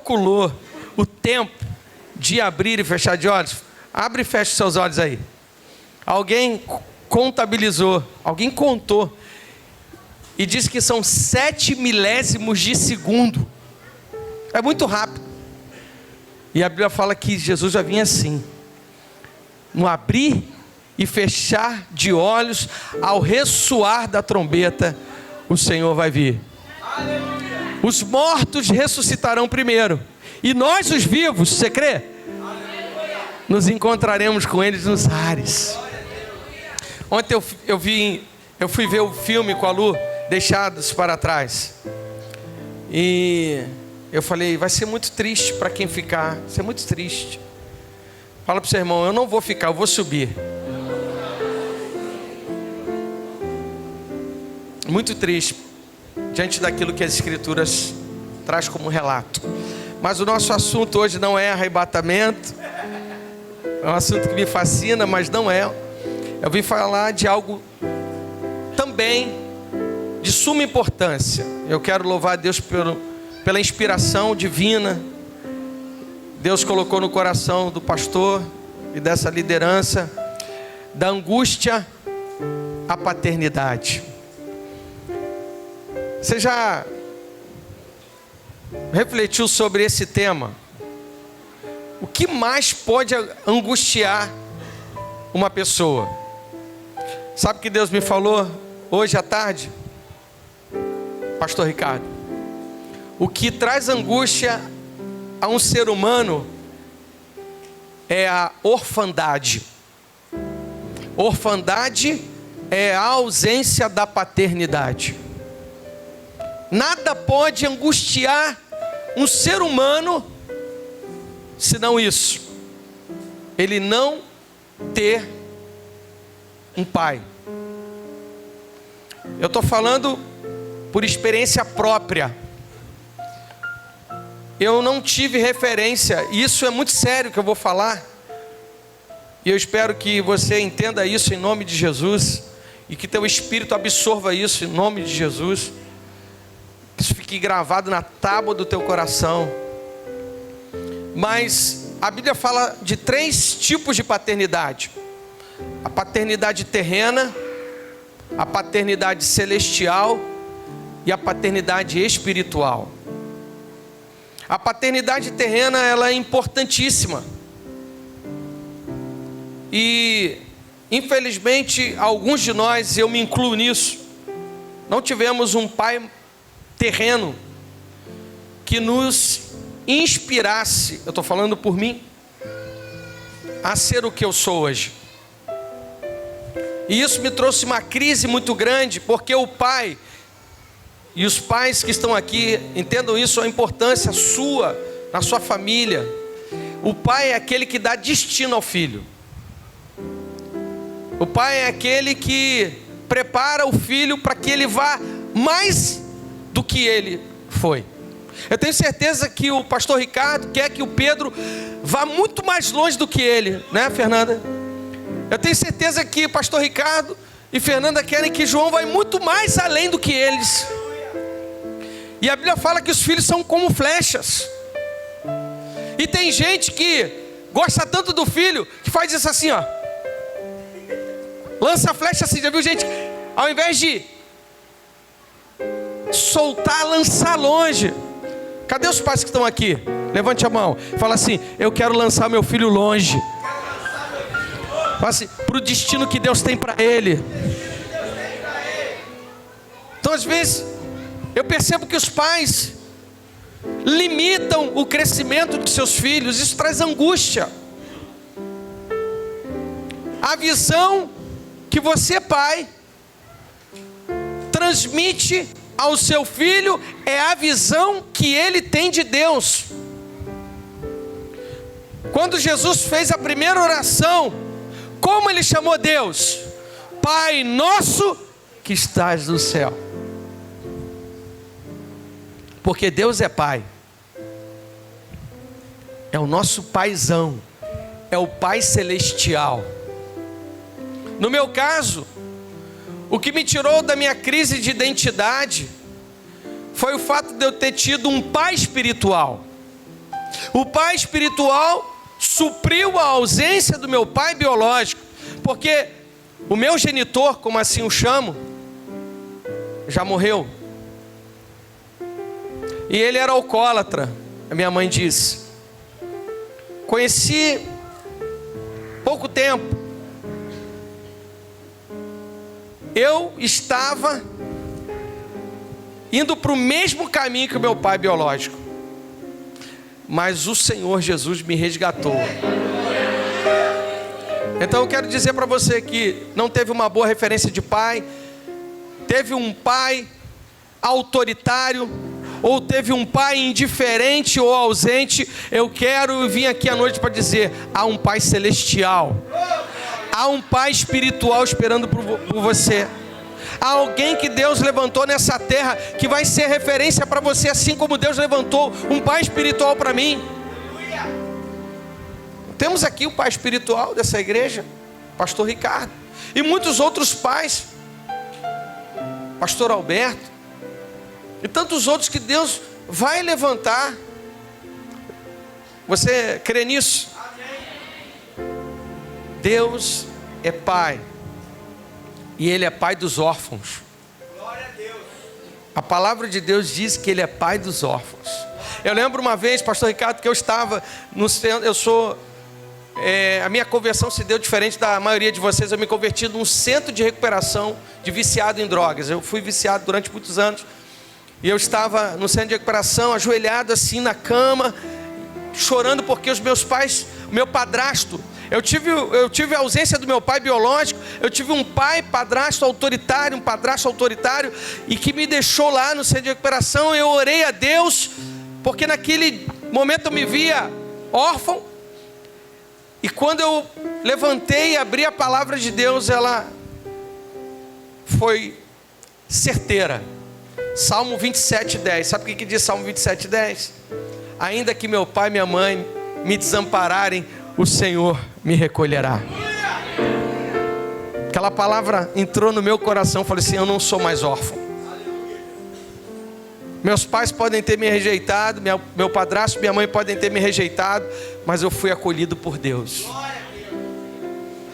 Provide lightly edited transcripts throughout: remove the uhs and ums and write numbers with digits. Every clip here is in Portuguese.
calculou o tempo de abrir e fechar de olhos? Abre e fecha os seus olhos aí. Alguém contabilizou, alguém contou, e disse que são 7 milésimos de segundo. É muito rápido. E a Bíblia fala que Jesus já vinha assim, no abrir e fechar de olhos, ao ressoar da trombeta, o Senhor vai vir. Aleluia. Os mortos ressuscitarão primeiro, e nós os vivos, você crê? Aleluia. Nos encontraremos com eles nos ares. Ontem eu fui ver o filme com a Lu, Deixados para Trás, e eu falei, vai ser muito triste para quem ficar, vai ser muito triste. Fala para o seu irmão, eu não vou ficar, eu vou subir. Muito triste, diante daquilo que as Escrituras traz como relato. Mas o nosso assunto hoje não é arrebatamento, é um assunto que me fascina, mas não é. Eu vim falar de algo também de suma importância. Eu quero louvar a Deus pela inspiração divina. Deus colocou no coração do pastor e dessa liderança, da angústia à paternidade. Você já refletiu sobre esse tema? O que mais pode angustiar uma pessoa? Sabe o que Deus me falou hoje à tarde? Pastor Ricardo, o que traz angústia a um ser humano é a orfandade. Orfandade é a ausência da paternidade. Nada pode angustiar um ser humano senão isso, ele não ter um pai. Eu estou falando por experiência própria. Eu não tive referência, e isso é muito sério que eu vou falar, e eu espero que você entenda isso em nome de Jesus, e que teu espírito absorva isso em nome de Jesus, que isso fique gravado na tábua do teu coração. Mas a Bíblia fala de 3 tipos de paternidade: a paternidade terrena, a paternidade celestial e a paternidade espiritual. A paternidade terrena, ela é importantíssima. E infelizmente alguns de nós, eu me incluo nisso, não tivemos um pai terreno que nos inspirasse, eu estou falando por mim, a ser o que eu sou hoje. E isso me trouxe uma crise muito grande, porque o pai, e os pais que estão aqui, entendam isso, a importância sua, na sua família. O pai é aquele que dá destino ao filho. O pai é aquele que prepara o filho para que ele vá mais do que ele foi. Eu tenho certeza que o pastor Ricardo quer que o Pedro vá muito mais longe do que ele, né, Fernanda? Eu tenho certeza que o pastor Ricardo e Fernanda querem que João vá muito mais além do que eles. E a Bíblia fala que os filhos são como flechas. E tem gente que gosta tanto do filho que faz isso assim, ó. Lança a flecha assim, já viu gente? Ao invés de soltar, lançar longe. Cadê os pais que estão aqui? Levante a mão. Fala assim, eu quero lançar meu filho longe. Fala assim, para o destino que Deus tem para ele. Então às vezes eu percebo que os pais limitam o crescimento de seus filhos. Isso traz angústia. A visão que você, pai, transmite ao seu filho é a visão que ele tem de Deus. Quando Jesus fez a primeira oração, como ele chamou Deus? Pai nosso que estás no céu. Porque Deus é pai. É o nosso paizão. É o Pai celestial. No meu caso, o que me tirou da minha crise de identidade foi o fato de eu ter tido um pai espiritual. O pai espiritual supriu a ausência do meu pai biológico, porque o meu genitor, como assim o chamo, já morreu. E ele era alcoólatra, a minha mãe disse. Conheci pouco tempo. Eu estava indo para o mesmo caminho que o meu pai biológico, mas o Senhor Jesus me resgatou. Então eu quero dizer para você que não teve uma boa referência de pai, teve um pai autoritário, ou teve um pai indiferente ou ausente. Eu quero vir aqui à noite para dizer: há um pai celestial, há um pai espiritual esperando por você. Há alguém que Deus levantou nessa terra que vai ser referência para você, assim como Deus levantou um pai espiritual para mim. Temos aqui o pai espiritual dessa igreja, pastor Ricardo, e muitos outros pais, pastor Alberto, e tantos outros que Deus vai levantar. Você crê nisso? Deus é pai, e Ele é pai dos órfãos. Glória a Deus. A palavra de Deus diz que Ele é pai dos órfãos. Eu lembro uma vez, pastor Ricardo, que eu estava no centro, a minha conversão se deu diferente da maioria de vocês. Eu me converti num centro de recuperação de viciado em drogas. Eu fui viciado durante muitos anos, e eu estava no centro de recuperação, ajoelhado assim na cama, chorando porque os meus pais, o meu padrasto, eu tive a ausência do meu pai biológico. Eu tive um padrasto autoritário, e que me deixou lá no centro de recuperação. Eu orei a Deus, porque naquele momento eu me via órfão, e quando eu levantei e abri a palavra de Deus, ela foi certeira. Salmo 27:10, sabe o que diz Salmo 27:10? Ainda que meu pai e minha mãe me desampararem, o Senhor me recolherá. Aquela palavra entrou no meu coração. Eu falei assim: eu não sou mais órfão. Meus pais podem ter me rejeitado, meu padrasto e minha mãe podem ter me rejeitado, mas eu fui acolhido por Deus.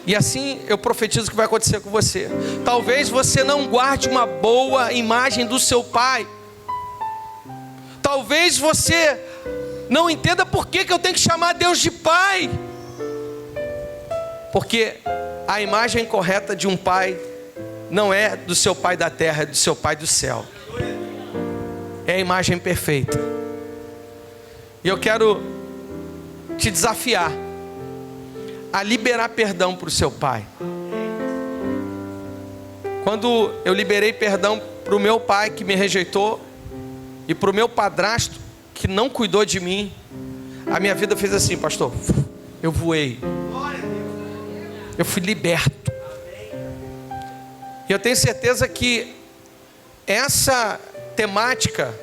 E assim eu profetizo que vai acontecer com você. Talvez você não guarde uma boa imagem do seu pai. Talvez você não entenda por que eu tenho que chamar Deus de pai. Porque a imagem correta de um pai não é do seu pai da terra, é do seu pai do céu. É a imagem perfeita. E eu quero te desafiar a liberar perdão para o seu pai. Quando eu liberei perdão para o meu pai que me rejeitou, e para o meu padrasto que não cuidou de mim, a minha vida fez assim, pastor. Eu voei. Eu fui liberto. E eu tenho certeza que essa temática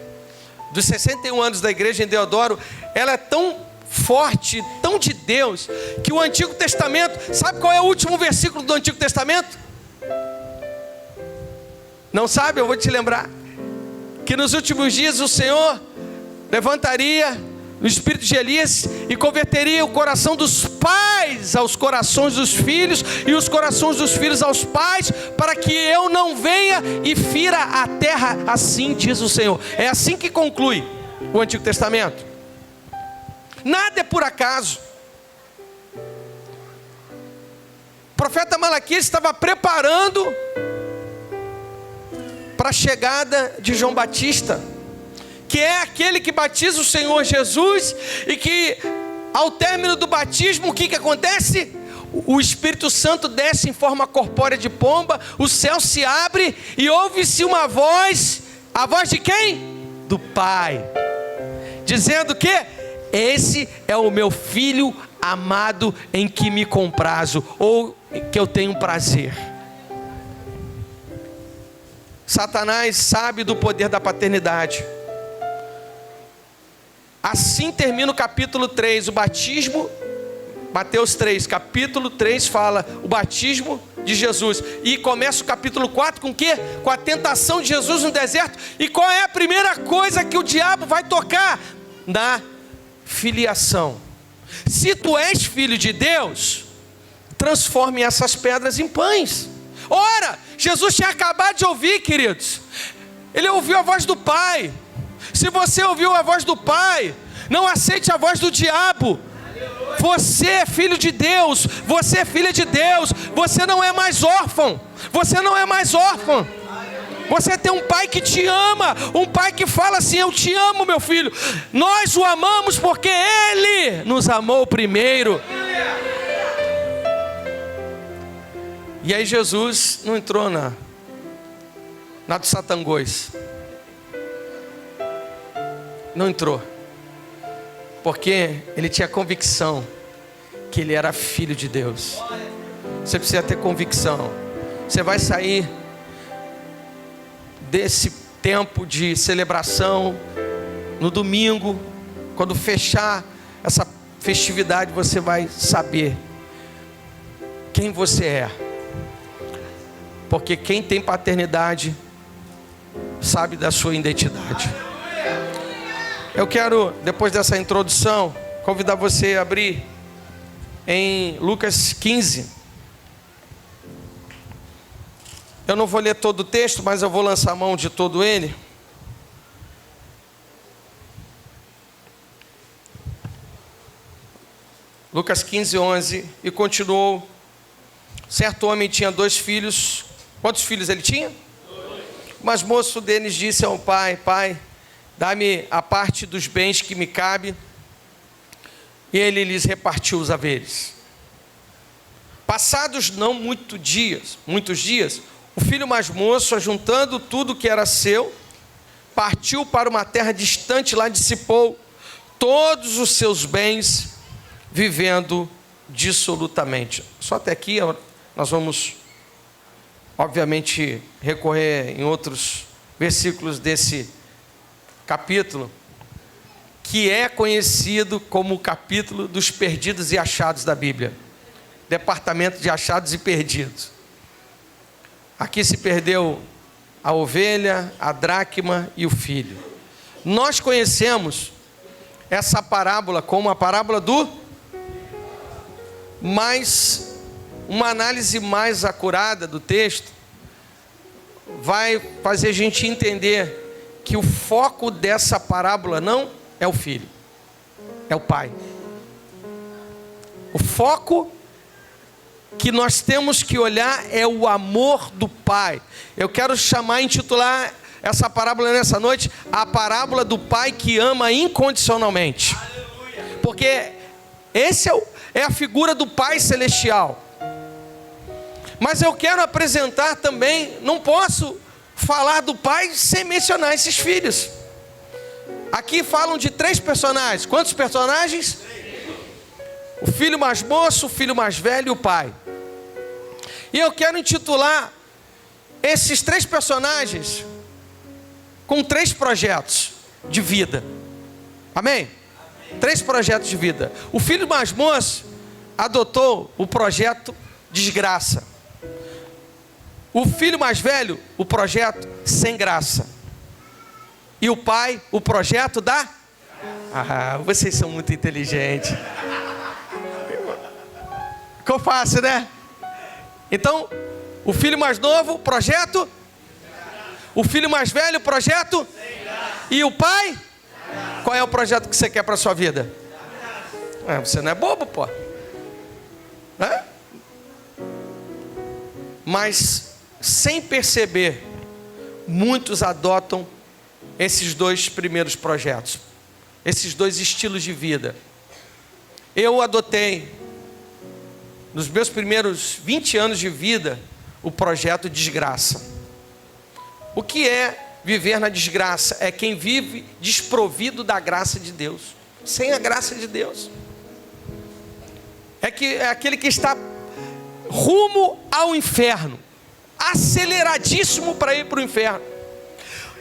dos 61 anos da igreja em Deodoro, ela é tão forte, tão de Deus, que o Antigo Testamento, sabe qual é o último versículo do Antigo Testamento? Não sabe? Eu vou te lembrar. Que nos últimos dias o Senhor levantaria no espírito de Elias e converteria o coração dos pais aos corações dos filhos, e os corações dos filhos aos pais, para que eu não venha e fira a terra. Assim diz o Senhor. É assim que conclui o Antigo Testamento. Nada é por acaso. O profeta Malaquias estava preparando para a chegada de João Batista, que é aquele que batiza o Senhor Jesus, e que ao término do batismo, o que acontece? O Espírito Santo desce em forma corpórea de pomba, o céu se abre e ouve-se uma voz. A voz de quem? Do Pai, dizendo que esse é o meu filho amado, em que me comprazo, ou que eu tenho prazer. Satanás sabe do poder da paternidade. Assim termina o capítulo 3, o batismo. Mateus 3, capítulo 3 fala o batismo de Jesus. E começa o capítulo 4 com o quê? Com a tentação de Jesus no deserto. E qual é a primeira coisa que o diabo vai tocar? Na filiação. Se tu és filho de Deus, transforme essas pedras em pães. Ora, Jesus tinha acabado de ouvir, queridos. Ele ouviu a voz do Pai. Se você ouviu a voz do Pai, não aceite a voz do diabo. Você é filho de Deus, você é filha de Deus, você não é mais órfão, você não é mais órfão. Você tem um Pai que te ama, um Pai que fala assim: eu te amo, meu filho. Nós o amamos porque Ele nos amou primeiro. E aí Jesus não entrou na dos satangões. Não entrou. Porque ele tinha convicção que ele era filho de Deus. Você precisa ter convicção. Você vai sair desse tempo de celebração no domingo, quando fechar essa festividade, você vai saber quem você é. Porque quem tem paternidade sabe da sua identidade. Eu quero, depois dessa introdução, convidar você a abrir em Lucas 15. Eu não vou ler todo o texto, mas eu vou lançar a mão de todo ele. Lucas 15, 11. E continuou: certo homem tinha 2 filhos. Quantos filhos ele tinha? 2. Mas moço deles disse ao pai: pai, dá-me a parte dos bens que me cabe. E ele lhes repartiu os haveres. Passados não muitos dias, o filho mais moço, ajuntando tudo que era seu, partiu para uma terra distante, lá dissipou todos os seus bens, vivendo dissolutamente. Só até aqui nós vamos, obviamente, recorrer em outros versículos desse capítulo, que é conhecido como o capítulo dos perdidos e achados da Bíblia. Departamento de achados e perdidos. Aqui se perdeu a ovelha, a dracma e o filho. Nós conhecemos essa parábola como a parábola do... Mas uma análise mais acurada do texto vai fazer a gente entender que o foco dessa parábola não é o filho, é o pai. O foco que nós temos que olhar é o amor do pai. Eu quero intitular essa parábola nessa noite, a parábola do pai que ama incondicionalmente. Porque esse é a figura do Pai Celestial. Mas eu quero apresentar também, não posso falar do pai sem mencionar esses filhos. Aqui falam de 3 personagens. Quantos personagens? O filho mais moço, o filho mais velho e o pai. E eu quero intitular esses 3 personagens com 3 projetos de vida. Amém? 3 projetos de vida. O filho mais moço adotou o projeto desgraça. O filho mais velho, o projeto sem graça. E o pai, o projeto da... vocês são muito inteligentes. Ficou fácil, né? Então, o filho mais novo, o projeto. O filho mais velho, o projeto. E o pai? Qual é o projeto que você quer para a sua vida? Você não é bobo, pô. Mas, sem perceber, muitos adotam esses 2 primeiros projetos, esses 2 estilos de vida. Eu adotei, nos meus primeiros 20 anos de vida, o projeto desgraça. O que é viver na desgraça? É quem vive desprovido da graça de Deus, sem a graça de Deus. É aquele que está rumo ao inferno, aceleradíssimo para ir para o inferno.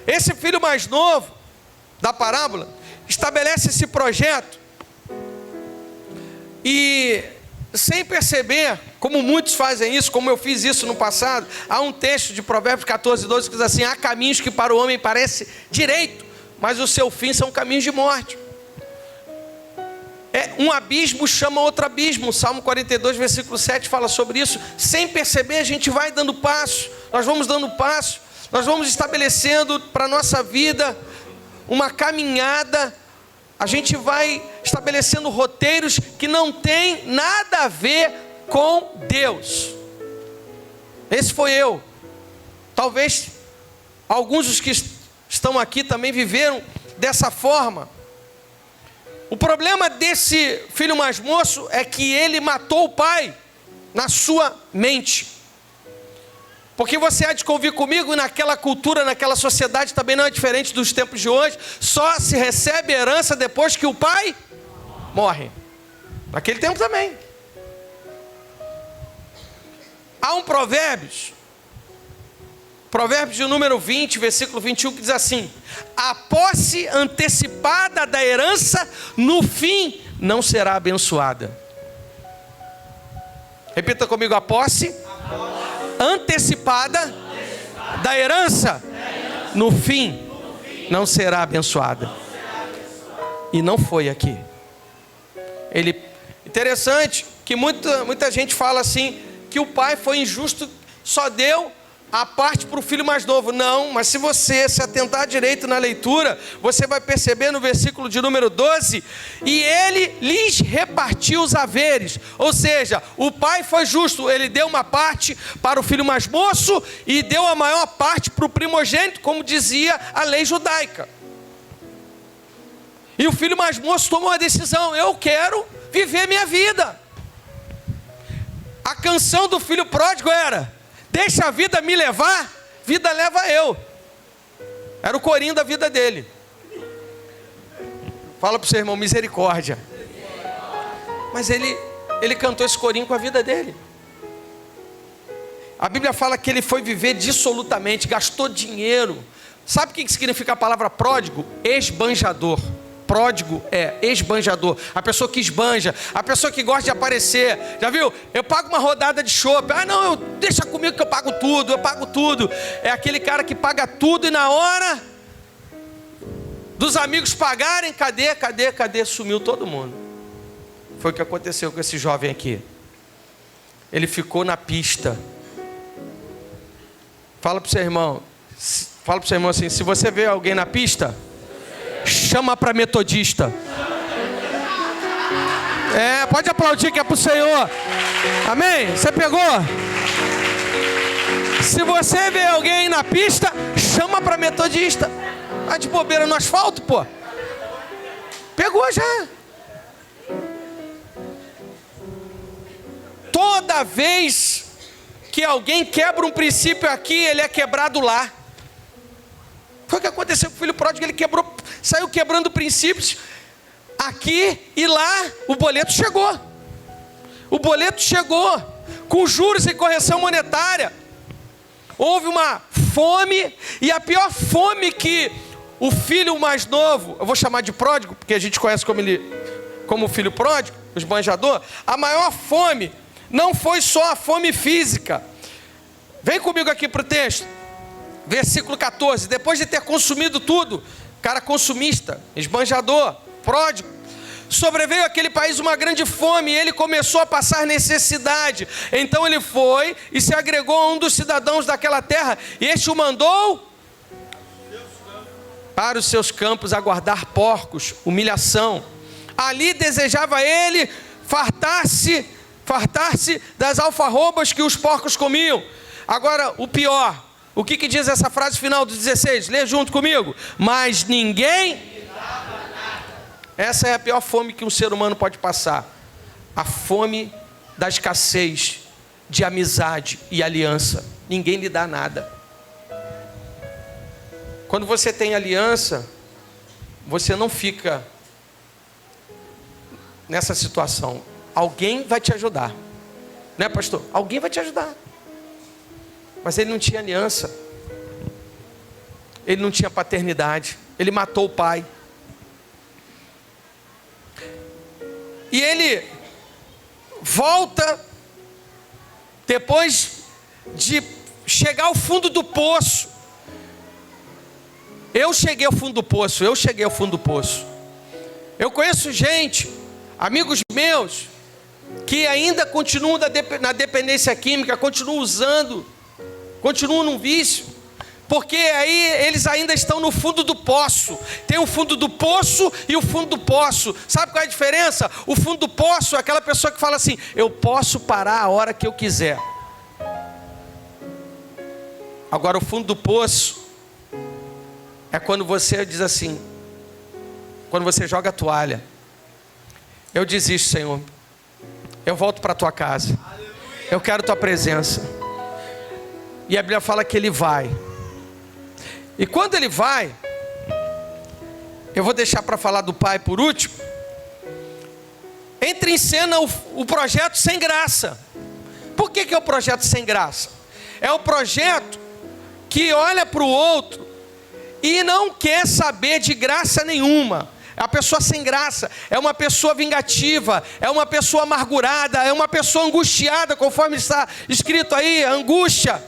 Esse filho mais novo da parábola estabelece esse projeto e, sem perceber, como muitos fazem isso, como eu fiz isso no passado, há um texto de Provérbios 14, 12 que diz assim: há caminhos que para o homem parece direito, mas o seu fim são caminhos de morte. um abismo chama outro abismo. Salmo 42, versículo 7 fala sobre isso. Sem perceber, a gente vai dando passo. Nós vamos dando passo. Nós vamos estabelecendo para a nossa vida uma caminhada. A gente vai estabelecendo roteiros que não tem nada a ver com Deus. Esse foi eu. Talvez alguns dos que estão aqui também viveram dessa forma. O problema desse filho mais moço é que ele matou o pai na sua mente. Porque você há de convir comigo, naquela cultura, naquela sociedade também não é diferente dos tempos de hoje. Só se recebe herança depois que o pai morre. Naquele tempo também. Há um Provérbios de número 20, versículo 21, que diz assim: a posse antecipada da herança, no fim, não será abençoada. Repita comigo: a posse antecipada da herança, no fim, não será abençoada. E não foi aqui. Interessante que muita gente fala assim, que o pai foi injusto, só deu a parte para o filho mais novo. Não, mas se você se atentar direito na leitura, você vai perceber no versículo de número 12, e ele lhes repartiu os haveres. Ou seja, o pai foi justo, ele deu uma parte para o filho mais moço e deu a maior parte para o primogênito, como dizia a lei judaica. E o filho mais moço tomou a decisão: eu quero viver minha vida. A canção do filho pródigo era: deixa a vida me levar, vida leva eu. Era o corinho da vida dele. Fala para o seu irmão: misericórdia. Mas ele cantou esse corinho com a vida dele. A Bíblia fala que ele foi viver dissolutamente, gastou dinheiro. Sabe o que significa a palavra pródigo? Esbanjador. Pródigo é esbanjador, a pessoa que esbanja, a pessoa que gosta de aparecer. Já viu? Eu pago uma rodada de chopp. Ah não, deixa comigo que eu pago tudo. É aquele cara que paga tudo e na hora dos amigos pagarem, cadê? Sumiu todo mundo. Foi o que aconteceu com esse jovem aqui. Ele ficou na pista. Fala para o seu irmão assim: se você vê alguém na pista, chama para metodista. Pode aplaudir que é para o Senhor. Amém? Você pegou? Se você vê alguém na pista, chama para metodista. Tá de bobeira no asfalto, pô. Pegou já. Toda vez que alguém quebra um princípio aqui, ele é quebrado lá. Foi o que aconteceu com o filho pródigo. Ele saiu quebrando princípios aqui e lá. O boleto chegou com juros e correção monetária. Houve uma fome, e a pior fome que o filho mais novo, eu vou chamar de pródigo, porque a gente conhece como o filho pródigo, o esbanjador. A maior fome não foi só a fome física. Vem comigo aqui para o texto. Versículo 14, depois de ter consumido tudo, cara consumista, esbanjador, pródigo, sobreveio àquele país uma grande fome, e ele começou a passar necessidade. Então ele foi e se agregou a um dos cidadãos daquela terra, e este o mandou para os seus campos a guardar porcos, humilhação. Ali desejava ele fartar-se das alfarrobas que os porcos comiam. Agora, o pior, o que diz essa frase final do 16? Lê junto comigo. Mas ninguém... Essa é a pior fome que um ser humano pode passar. A fome da escassez de amizade e aliança. Ninguém lhe dá nada. Quando você tem aliança, você não fica nessa situação. Alguém vai te ajudar. Né, pastor? Alguém vai te ajudar. Mas ele não tinha aliança. Ele não tinha paternidade. Ele matou o pai. E ele volta depois de chegar ao fundo do poço. Eu cheguei ao fundo do poço. Eu conheço gente Amigos meus que ainda continuam na dependência química, continuam usando, continuam num vício, porque aí eles ainda estão no fundo do poço. Tem o fundo do poço e o fundo do poço. Sabe qual é a diferença? O fundo do poço é aquela pessoa que fala assim: eu posso parar a hora que eu quiser. Agora o fundo do poço é quando você diz assim, quando você joga a toalha: eu desisto, Senhor, eu volto para a tua casa, eu quero tua presença. E a Bíblia fala que ele vai. E quando ele vai, eu vou deixar para falar do pai por último. Entra em cena o projeto sem graça. Por que é o projeto sem graça? É o projeto que olha para o outro e não quer saber de graça nenhuma. É uma pessoa sem graça, é uma pessoa vingativa, é uma pessoa amargurada, é uma pessoa angustiada, conforme está escrito aí, angústia.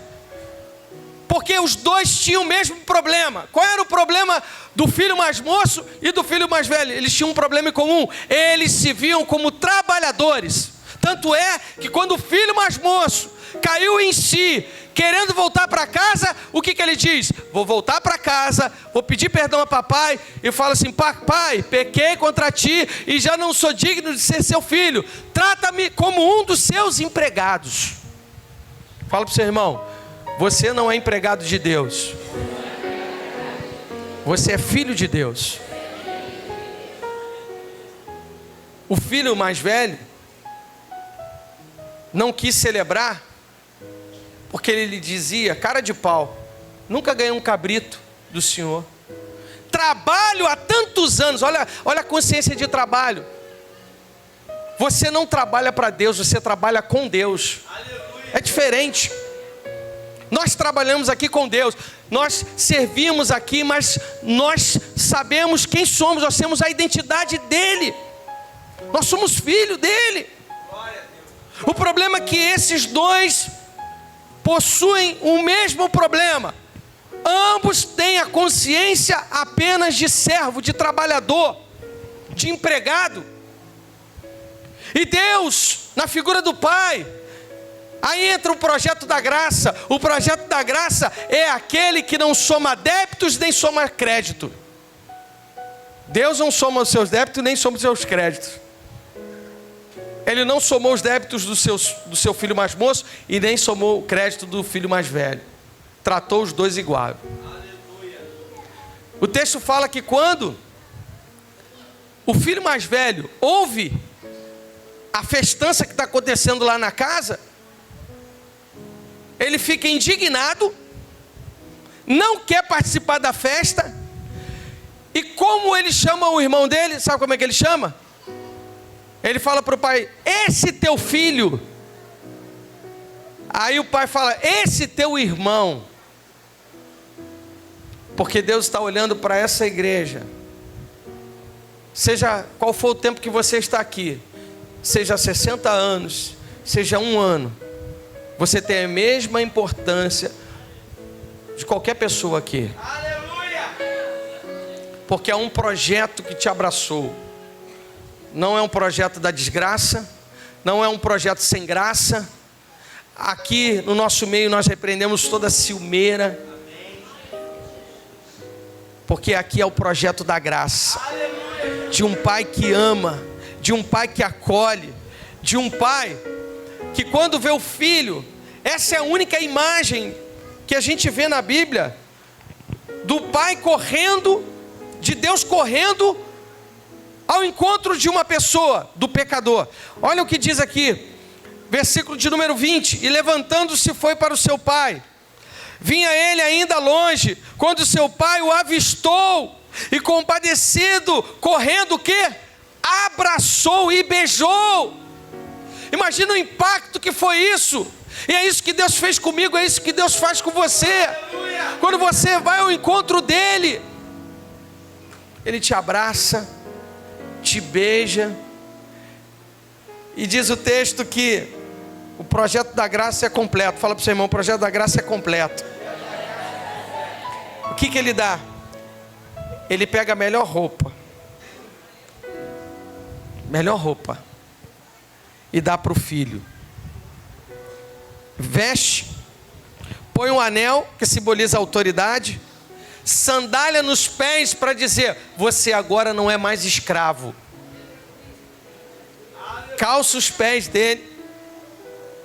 Porque os dois tinham o mesmo problema. Qual era o problema do filho mais moço e do filho mais velho? Eles tinham um problema em comum. Eles se viam como trabalhadores. Tanto é que quando o filho mais moço caiu em si, querendo voltar para casa, o que ele diz? Vou voltar para casa, vou pedir perdão a papai, e fala assim: papai, pequei contra ti e já não sou digno de ser seu filho, trata-me como um dos seus empregados. Fala para o seu irmão: você não é empregado de Deus, você é filho de Deus. O filho mais velho não quis celebrar, porque ele lhe dizia: cara de pau, nunca ganhei um cabrito do Senhor, trabalho há tantos anos. Olha a consciência de trabalho. Você não trabalha para Deus, você trabalha com Deus. É diferente. Nós trabalhamos aqui com Deus, nós servimos aqui, mas nós sabemos quem somos, nós temos a identidade dEle, nós somos filho dEle. O problema é que esses dois possuem o mesmo problema. Ambos têm a consciência apenas de servo, de trabalhador, de empregado. E Deus, na figura do Pai, aí entra o projeto da graça. O projeto da graça é aquele que não soma débitos nem soma crédito. Deus não soma os seus débitos nem soma os seus créditos. Ele não somou os débitos do seu filho mais moço e nem somou o crédito do filho mais velho. Tratou os dois igual. O texto fala que quando o filho mais velho ouve a festança que está acontecendo lá na casa, ele fica indignado, não quer participar da festa. E como ele chama o irmão dele, sabe como é que ele chama? Ele fala para o pai: esse teu filho. Aí o pai fala: esse teu irmão. Porque Deus está olhando para essa igreja. Seja qual for o tempo que você está aqui, seja 60 anos, seja 1 ano, você tem a mesma importância de qualquer pessoa aqui. Aleluia! Porque é um projeto que te abraçou. Não é um projeto da desgraça, não é um projeto sem graça. Aqui no nosso meio nós repreendemos toda ciumeira, porque aqui é o projeto da graça, de um pai que ama, de um pai que acolhe, de um pai que quando vê o filho, essa é a única imagem que a gente vê na Bíblia, do pai correndo, de Deus correndo ao encontro de uma pessoa, do pecador. Olha o que diz aqui, versículo de número 20: e levantando-se foi para o seu pai. Vinha ele ainda longe, quando seu pai o avistou, e compadecido, correndo o quê? Abraçou e beijou. Imagina o impacto que foi isso. E é isso que Deus fez comigo, é isso que Deus faz com você. Aleluia. Quando você vai ao encontro dele, ele te abraça, te beija. E diz o texto que o projeto da graça é completo. Fala para o seu irmão: o projeto da graça é completo. O que ele dá? Ele pega a melhor roupa, melhor roupa e dá para o filho. Veste, põe um anel que simboliza a autoridade, sandália nos pés para dizer: você agora não é mais escravo. Calça os pés dele,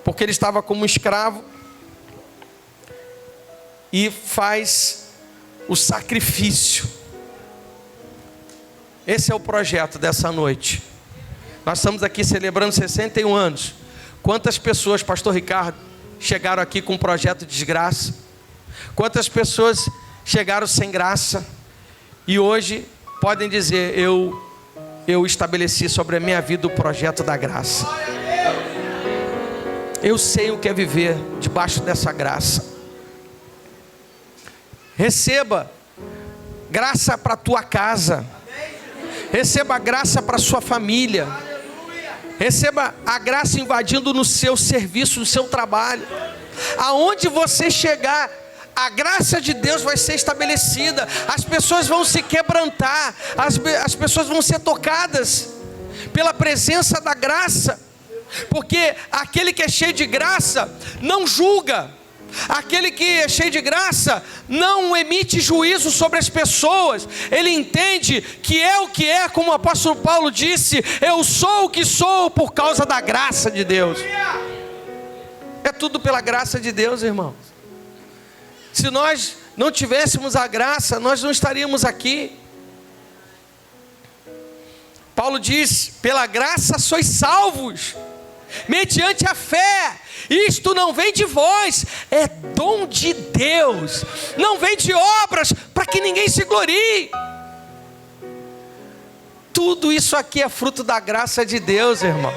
porque ele estava como escravo, e faz o sacrifício. Esse é o projeto dessa noite. Nós estamos aqui celebrando 61 anos. Quantas pessoas, pastor Ricardo, chegaram aqui com um projeto de desgraça? Quantas pessoas chegaram sem graça e hoje podem dizer: eu estabeleci sobre a minha vida o projeto da graça. Eu sei o que é viver debaixo dessa graça. Receba graça para a tua casa. Receba a graça para a sua família. Receba a graça invadindo no seu serviço, no seu trabalho. Aonde você chegar, a graça de Deus vai ser estabelecida. As pessoas vão se quebrantar. As pessoas vão ser tocadas pela presença da graça. Porque aquele que é cheio de graça não julga. Aquele que é cheio de graça não emite juízo sobre as pessoas. Ele entende que é o que é, como o apóstolo Paulo disse: eu sou o que sou por causa da graça de Deus. É tudo pela graça de Deus, irmãos. Se nós não tivéssemos a graça, nós não estaríamos aqui. Paulo diz: pela graça sois salvos, mediante a fé. Isto não vem de vós, é dom de Deus. Não vem de obras, para que ninguém se glorie. Tudo isso aqui é fruto da graça de Deus, irmão.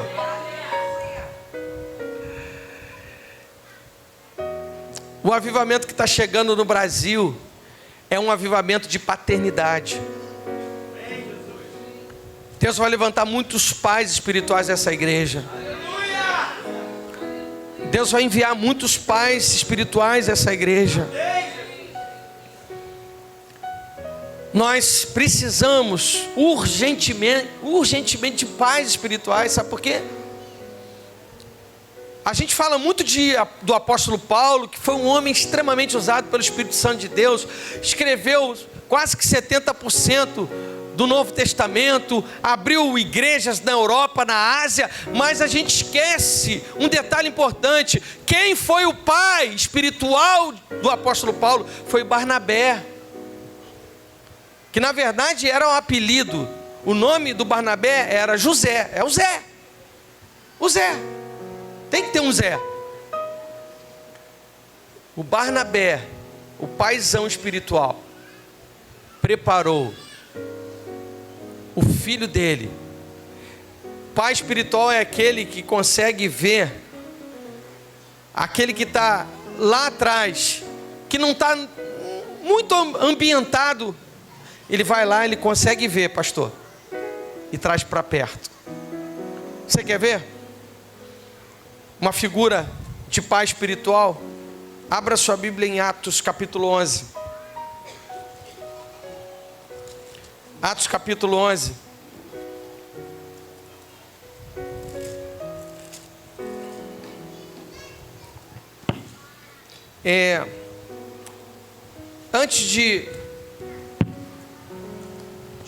O avivamento que está chegando no Brasil é um avivamento de paternidade. Deus vai levantar muitos pais espirituais nessa igreja. Deus vai enviar muitos pais espirituais a essa igreja. Nós precisamos urgentemente de pais espirituais. Sabe por quê? A gente fala muito do apóstolo Paulo, que foi um homem extremamente usado pelo Espírito Santo de Deus. Escreveu quase que 70% do Novo Testamento, abriu igrejas na Europa, na Ásia, mas a gente esquece um detalhe importante. Quem foi o pai espiritual do apóstolo Paulo? Foi Barnabé, que na verdade era um apelido. O nome do Barnabé era José. É o Zé. O Zé. Tem que ter um Zé. O Barnabé, o paizão espiritual, preparou o filho dele. Pai espiritual é aquele que consegue ver aquele que está lá atrás, que não está muito ambientado. Ele vai lá, ele consegue ver, pastor, e traz para perto. Você quer ver uma figura de pai espiritual? Abra sua Bíblia em Atos capítulo 11. Atos capítulo 11. Antes de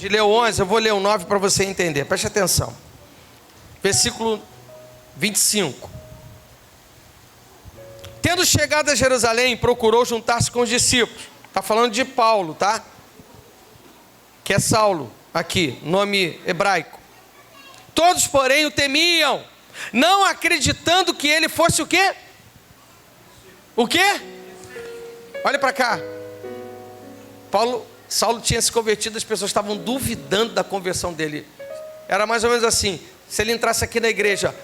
ler o 11, eu vou ler o 9 para você entender. Preste atenção. Versículo 25. Tendo chegado a Jerusalém, procurou juntar-se com os discípulos. Está falando de Paulo, tá? Que é Saulo, aqui, nome hebraico. Todos, porém, o temiam, não acreditando que ele fosse o quê? O quê? Olha para cá. Saulo tinha se convertido, as pessoas estavam duvidando da conversão dele. Era mais ou menos assim: se ele entrasse aqui na igreja,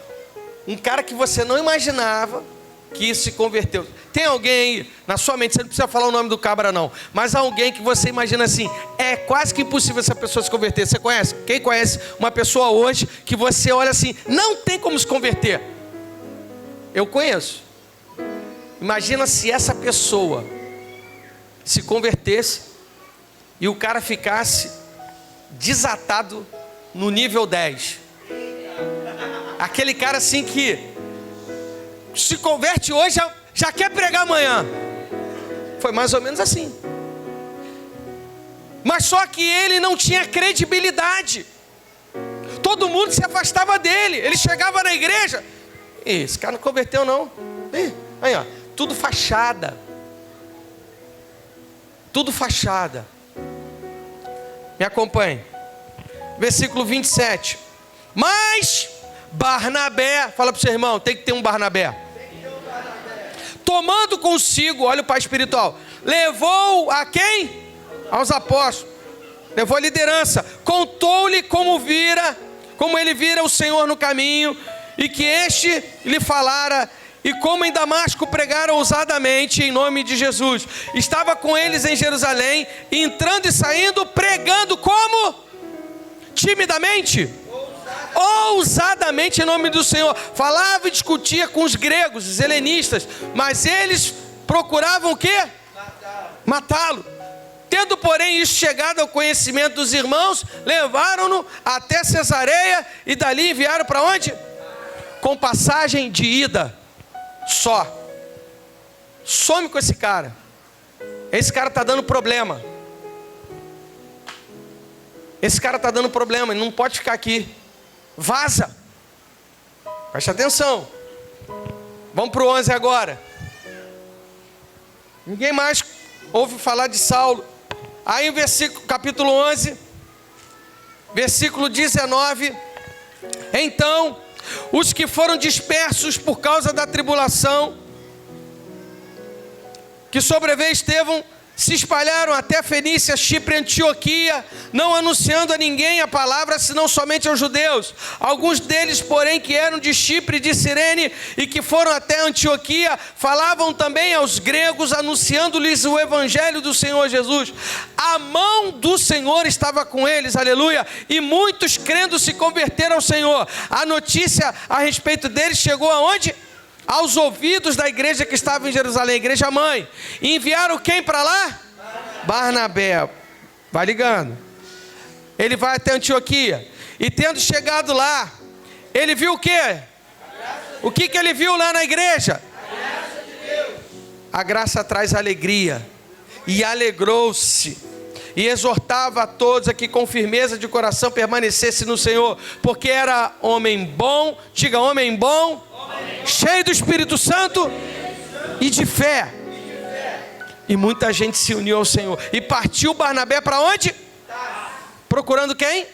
um cara que você não imaginava que se converteu. Tem alguém aí na sua mente, você não precisa falar o nome do cabra não, mas alguém que você imagina assim, é quase que impossível essa pessoa se converter. Você conhece? Quem conhece uma pessoa hoje que você olha assim, não tem como se converter? Eu conheço. Imagina se essa pessoa se convertesse e o cara ficasse desatado no nível 10. Aquele cara assim que se converte hoje, já quer pregar amanhã. Foi mais ou menos assim. Mas só que ele não tinha credibilidade. Todo mundo se afastava dele. Ele chegava na igreja. Esse cara não converteu não. Aí ó, tudo fachada. Tudo fachada. Me acompanhe. Versículo 27. Mas Barnabé, fala para o seu irmão, tem que ter um Barnabé. Tomando consigo, olha o pai espiritual, levou a quem? Aos apóstolos. Levou a liderança. Contou-lhe como ele vira o Senhor no caminho, e que este lhe falara, e como em Damasco pregara ousadamente em nome de Jesus. Estava com eles em Jerusalém, entrando e saindo, pregando como? Timidamente? Ousadamente em nome do Senhor. Falava e discutia com os gregos, os helenistas, mas eles procuravam o quê? Matá-lo. Tendo, porém, isso chegado ao conhecimento dos irmãos, levaram-no até Cesareia e dali enviaram para onde? Com passagem de ida só. Some com esse cara. Esse cara está dando problema. Esse cara está dando problema, ele não pode ficar aqui. Vaza. Preste atenção. Vamos para o 11 agora. Ninguém mais ouve falar de Saulo. Aí o capítulo 11, versículo 19. Então, os que foram dispersos por causa da tribulação que sobreveio Estevão, se espalharam até Fenícia, Chipre e Antioquia, não anunciando a ninguém a palavra, senão somente aos judeus. Alguns deles, porém, que eram de Chipre e de Cirene, e que foram até Antioquia, falavam também aos gregos, anunciando-lhes o evangelho do Senhor Jesus. A mão do Senhor estava com eles, aleluia, e muitos crendo se converteram ao Senhor. A notícia a respeito deles chegou aonde? Aos ouvidos da igreja que estava em Jerusalém, igreja mãe. E enviaram quem para lá? Barnabé. Vai ligando. Ele vai até Antioquia. E tendo chegado lá, ele viu o quê? O que ele viu lá na igreja? A graça traz alegria. E alegrou-se. E exortava a todos a que com firmeza de coração permanecesse no Senhor. Porque era homem bom. Diga, homem bom. Cheio do Espírito Santo e de fé. E muita gente se uniu ao Senhor. E partiu Barnabé para onde? Procurando quem?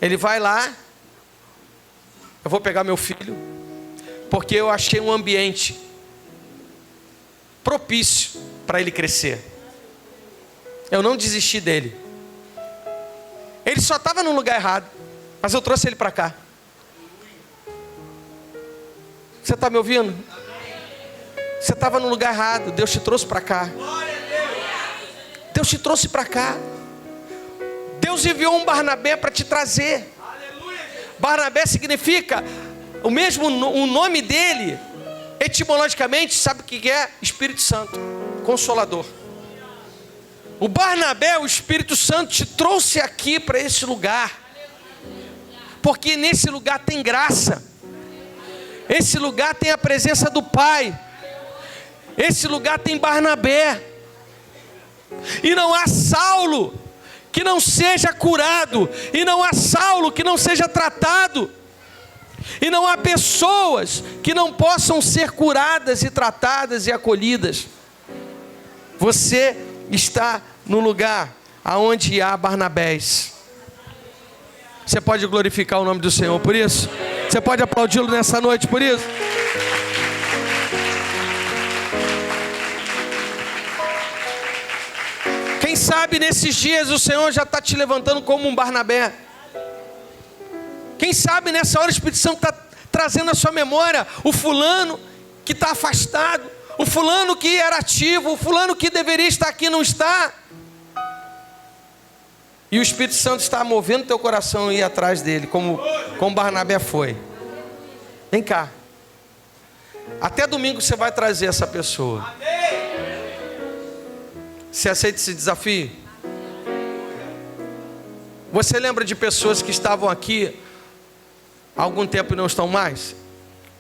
Ele vai lá. Eu vou pegar meu filho, porque eu achei um ambiente propício para ele crescer. Eu não desisti dele. Ele só estava no lugar errado, mas eu trouxe ele para cá. Você está me ouvindo? Você estava no lugar errado. Deus te trouxe para cá. Deus te trouxe para cá. Deus enviou um Barnabé para te trazer. Barnabé significa o nome dele, etimologicamente, sabe o que é? Espírito Santo, Consolador. O Barnabé, o Espírito Santo, te trouxe aqui para esse lugar, porque nesse lugar tem graça. Esse lugar tem a presença do Pai. Esse lugar tem Barnabé. E não há Saulo que não seja curado. E não há Saulo que não seja tratado. E não há pessoas que não possam ser curadas e tratadas e acolhidas. Você está no lugar aonde há Barnabés. Você pode glorificar o nome do Senhor por isso? Você pode aplaudi-lo nessa noite por isso? Quem sabe nesses dias o Senhor já está te levantando como um Barnabé. Quem sabe nessa hora o Espírito Santo está trazendo à sua memória o fulano que está afastado, o fulano que era ativo, o fulano que deveria estar aqui não está. E o Espírito Santo está movendo teu coração a ir atrás dele, como Barnabé foi. Vem cá. Até domingo você vai trazer essa pessoa. Você aceita esse desafio? Você lembra de pessoas que estavam aqui há algum tempo e não estão mais?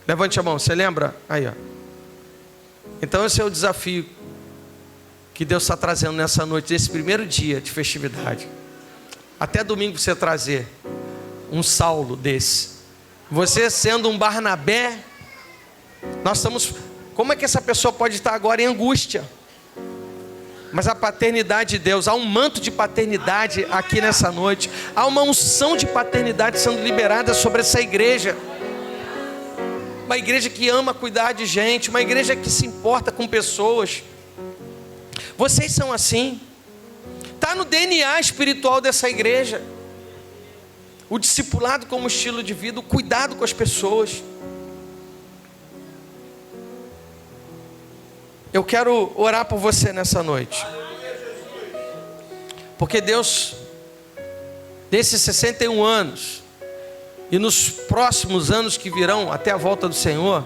Levante a mão, você lembra? Aí, ó. Então esse é o desafio que Deus está trazendo nessa noite, nesse primeiro dia de festividade. Até domingo você trazer um Saulo desse. Você sendo um Barnabé, nós estamos... Como é que essa pessoa pode estar agora em angústia? Mas a paternidade de Deus, há um manto de paternidade aqui nessa noite. Há uma unção de paternidade sendo liberada sobre essa igreja. Uma igreja que ama cuidar de gente, uma igreja que se importa com pessoas. Vocês são assim. Está no DNA espiritual dessa igreja. O discipulado como estilo de vida, o cuidado com as pessoas. Eu quero orar por você nessa noite. Porque Deus, nesses 61 anos, e nos próximos anos que virão, até a volta do Senhor,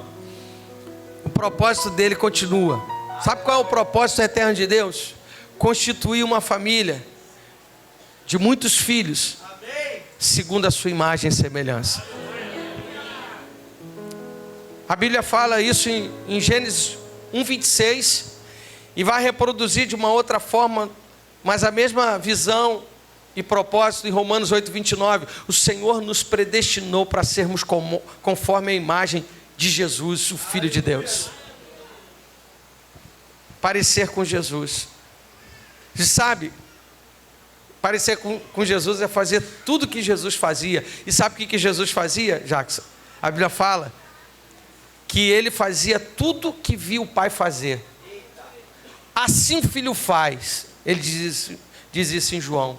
o propósito dele continua. Sabe qual é o propósito eterno de Deus? Constituir uma família de muitos filhos, segundo a sua imagem e semelhança. A Bíblia fala isso em Gênesis 1:26, e vai reproduzir de uma outra forma, mas a mesma visão e propósito em Romanos 8:29. O Senhor nos predestinou para sermos conforme a imagem de Jesus, o Filho de Deus. Parecer com Jesus. Você sabe, parecer com Jesus é fazer tudo que Jesus fazia. E sabe o que Jesus fazia, Jackson? A Bíblia fala que ele fazia tudo que viu o pai fazer. Assim o filho faz. Ele diz isso em João.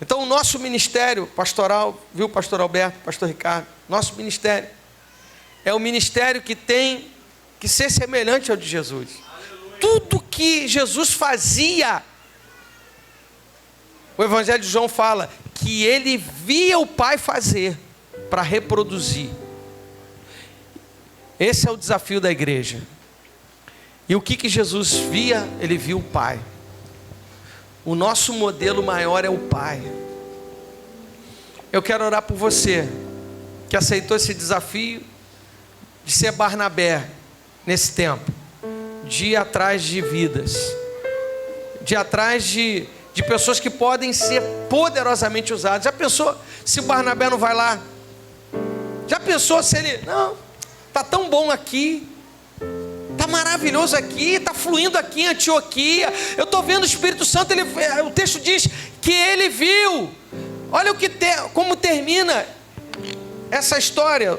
Então o nosso ministério pastoral, viu, pastor Alberto, pastor Ricardo? Nosso ministério é o ministério que tem que ser semelhante ao de Jesus. Aleluia. Tudo que Jesus fazia, o Evangelho de João fala que ele via o pai fazer para reproduzir. Esse é o desafio da igreja. E o que Jesus via? Ele viu o Pai. O nosso modelo maior é o Pai. Eu quero orar por você, que aceitou esse desafio de ser Barnabé nesse tempo. De ir atrás de vidas. De ir atrás de pessoas que podem ser poderosamente usadas. Já pensou se o Barnabé não vai lá? Já pensou se ele... Não... Está tão bom aqui, está maravilhoso aqui, está fluindo aqui em Antioquia. Eu estou vendo o Espírito Santo, o texto diz que ele viu. Olha como termina essa história.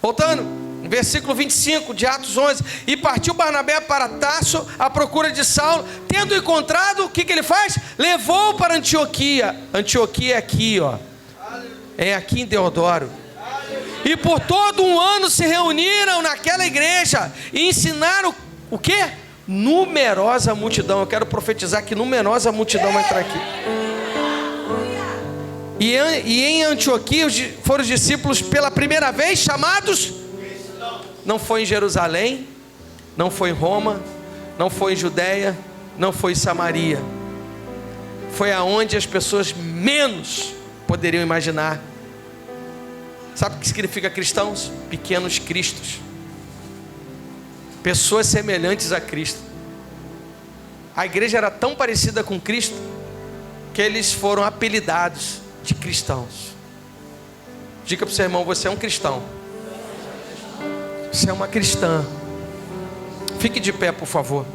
Voltando, versículo 25 de Atos 11. E partiu Barnabé para Tarso à procura de Saulo. Tendo encontrado, o que ele faz? Levou para Antioquia. Antioquia é aqui, ó. É aqui em Deodoro. E por todo um ano se reuniram naquela igreja e ensinaram o quê? Numerosa multidão. Eu quero profetizar que numerosa multidão vai entrar aqui. E em Antioquia foram os discípulos pela primeira vez chamados. Não foi em Jerusalém, não foi em Roma, não foi em Judeia, não foi em Samaria. Foi aonde as pessoas menos poderiam imaginar. Sabe o que significa cristãos? Pequenos cristos. Pessoas semelhantes a Cristo. A igreja era tão parecida com Cristo que eles foram apelidados de cristãos. Diga para o seu irmão, você é um cristão. Você é uma cristã. Fique de pé, por favor.